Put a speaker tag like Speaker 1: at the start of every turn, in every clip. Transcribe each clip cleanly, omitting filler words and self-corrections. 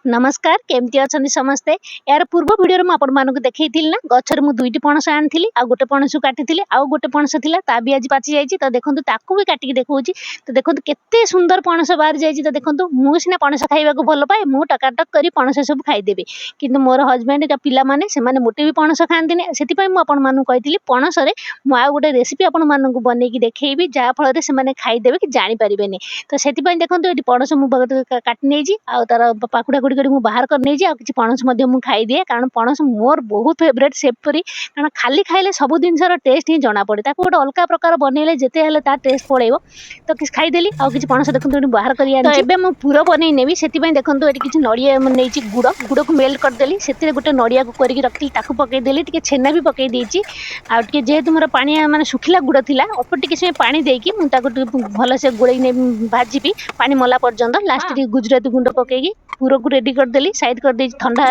Speaker 1: नमस्कार केमती अच्छा समस्ते यार पूर्व वीडियो में आपको देखी ना गचर मुझे दुईटी पणस आनी आ गोटे पणस काटी आउ गोटे पणस था भी आज पाची जाइए तो देखो ताकू भी काटिक देखा तो देखो केते सुंदर पणस बाहर जाइए तो देखो मुझे पणस खाइबा भल पाए मुझे टकाटक कर पणस सब खाईदेवी कि मोर हजबैंड का पिला माने से मोटे भी पणस खाती से मुझे पणस मुझे गोटे रेसिपी आपको बनईकी देखी जहाँफल से खाईदेवे कि जापर तो से देखो ये पणस मुझे काटी नहीं तार पाखुड़ा गुड़ी बाहर कर नहीं किसी पणस खाई दिए कारण पणस मोर बहुत फेवरेट सेपरी कारण खाली खाइले सब जिनसर टेस्ट ही जना पड़े गोटे अलग प्रकार बनइले जिते टेस्ट पड़ेब तो किसी खाईदेली आ कि पणस देखो बाहर कर तो एवं मुझे पूरा बनई नेबी से देखो ये किसी नड़िया नहीं गुड़ गुड़ को मेल्ट करदेली से गोटे नड़िया को करके रखी पकईदेली टे छेना भी पकई देती आगे जेहेतु मोर पानी माने सुखिला गुड़ थिला अल्प टिके पानी देकी भल से गोल भाजी पानी मला पर्यंत लास्ट गुजराती गुंड पकईकी पूरा को रेडी करदेली साइड कर दे ठंडा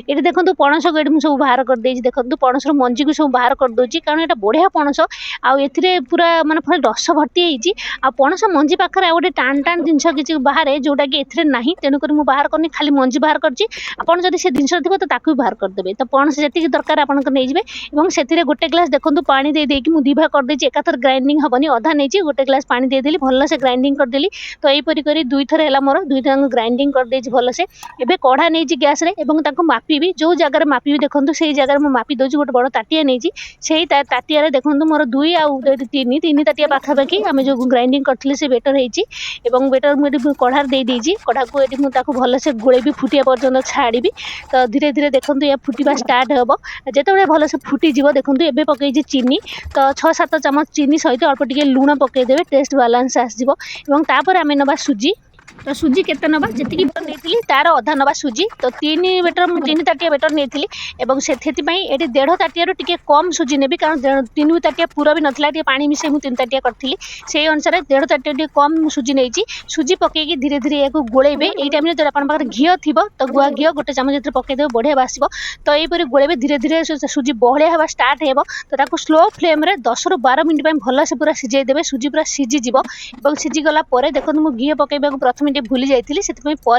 Speaker 1: ये देखो पणस को ये सब बाहर कर दे देखो पणस मंजी को सब बाहर कर दूसरी कारण यहाँ बढ़िया पणस आउ पूरा माने रस भर्ती होती पणस मंजी पाखे आ गए टाण टाण जिन किसी बाहर जोटा कि ए ना तेणुक मुझे बाहर करनी खाली मंजी बाहर कर जब से जिन थी तो ताकू भी बाहर करदे तो पणस जी दरकार आपको से गोटे ग्लास देखो पानी दे देकी मुझे दिभा कर देती एकाथर ग्राइंडिंग हेनी अधा नहीं गोटे ग्लास पानी देदेली भल से ग्राइंडिंग करदेली तो यहीपरी कर दुई थर है मोर दुई थर ग्राइंडिंग कर देती भल से एबे कढ़ा नहीं गैस रे एवं ताको मापी जो जगह मापी देखो से जगह मुझे मापी दूसरी गोटे बड़ ताटिया नहीं से ताटिया देखो मोर दुई आउ तीन तीन ताटिया पाखापाखि आम जो ग्राइंडिंग करते से बेटर होती बेटर मुझे कढ़ार दे देती कढ़ा को ये मुझे भल से गोलेबी फुटिया पर्यटन छाड़ी तो धीरे धीरे देखो ये फुटा स्टार्ट हम जिते भल से फुटीज देखो ए पकई चीनी तो 6-7 चामच चीनी सहित अल्प टिके लुण पकईदे टेस्ट बालांस आसपर आम नवा सुजी तो सुजी केते नबा जी नहीं तार अधा नबा सुजी तो 3 ताटिया बेटर नहीं से 1.5 ताटिया टे कम सुजी नेबी कारण 3 ताटिया पूरा भी नाला पानी मिसे मुझे 3 ताटिया करी से अनुसार 1.5 ताटिया कम सुजी नहीं सुजी पकईकी धीरे धीरे या गोलेबे ये टाइम जो आप घी थी तो गुआ घी गोटे चामच पकईदे बढ़िया बासिब तो यहीपरि गोलेबे धीरे धीरे सुजी बहलिया हवा स्टार्ट हो तो स्लो फ्लेम 10-12 मिनट भल से पूरा सिझेदेवे सुजी पूरा सिझीज सिझीगला देखो मुझे घी पकईबा प्रथम भूली जाइए से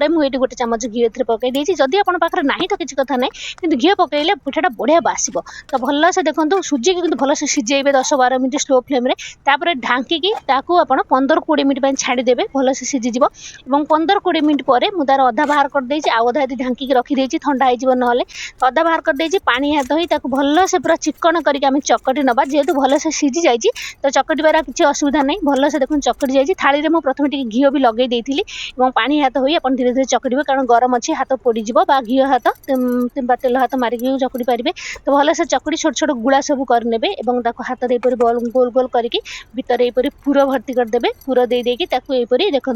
Speaker 1: मुझे गोटे चामच घी पकई देती जदि आप ना तो किसी कथा ना कि घी पकईले पिठाटा बढ़िया बासिब तो भल से देखो सुजी को भल से सिझेबे 10-12 मिनट स्लो फ्लेम तापर ढांकी आप 15-20 मिनट छाड़देवे भल से सिझीज 15-20 मिनट पर मुझे तार अधा बाहर कर देती आधा ढांकी रखीदे ठंडा हो ना अधा बाहर कर देती पानी हाथ हो भल से पूरा चिकन करके चकटी नवा जेहेतु भल से सिझी जाइए तो चकटार किसी असुविधा नहीं भल से देखो चकटी जाइए थाली में प्रथम घी भी लगे देती पानी हाथ हो आप धीरे धीरे चकड़े कारण गरम अच्छी हाथ पोड़ीज घी हाथ तेल हाथ मारिक चकड़ी पारे तो भल से चकड़ी छोट छोट गुड़ा सब करने हाथ गोल गोल करके भितर यहीपरि पूरा भर्ती करदे पूरा दे देकी यहीपरि देखो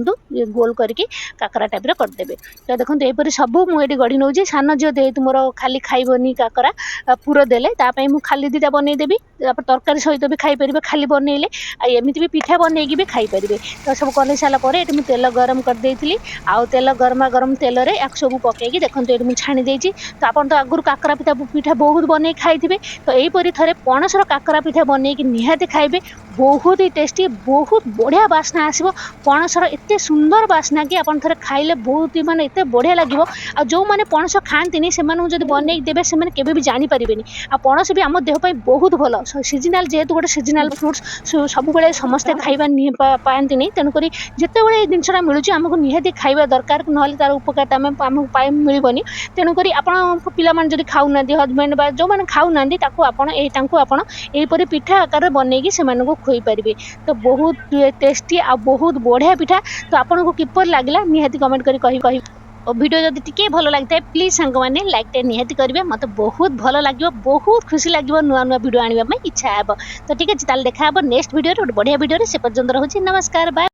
Speaker 1: गोल करके काकरा टाइप करदे तो देखो यहीपरि सब मुझे गढ़ी नौ सान झील जेहेतु मोर खाली खाइबनी काकरा पूरा देले मुझे खाली 2टा बनईदेवी तरकारी सहित भी खाईपर खाली बनइले एमती भी पिठा बनईकी भी खाईपर तो सब कर सारापर ये तेल गरम कर आउ तेल गरमा गरम तेल रे सब पकईकी देखो ये मुझे छाणी देती तो आप आगुरी काकरा पिठा बहुत बन खाई तो यहीपरि थे पणसर काकरा पिठा बनईकी निहाती खाइबे बहुत ही टेस्टी बहुत बढ़िया बास्ना आसो पणसर एत सुंदर बास्ना कि आप थे खाइले बहुत ही माने एत बढ़िया लगे आ जो मैंने पणस खाती से बनई देवे से केवे भी जानीपर आ पणस भी आम देह बहुत भल सीजनाल जेहेतु गोटे सीजनाल फ्रुट्स सब समस्ते खाइबा पाती नहीं तेणुक जिते बड़े जिनसा मिलूँ आमको निहाती खाइबा दरकार ना तार उपकारता आमको मिलबनी तेणुक आप पाने खाऊना हजबैंड बा जो मैंने खाऊना यहीपरि पिठा आकार बनईकी से खुई पारे तो बहुत टेस्टी आ बहुत बढ़िया पिठा तो आपको किपर लगला निहाती कमेंट करी और वीडियो जब टी भल लगी है प्लीज सांग मैंने लाइक निहाती करेंगे मत बहुत भल लगे बहुत खुशी लगे नुआ नुआ वीडियो आने इच्छा हे तो ठीक है देखा नेक्स्ट वीडियो बढ़िया वीडियो से पर्यंत रोचे नमस्कार बाय।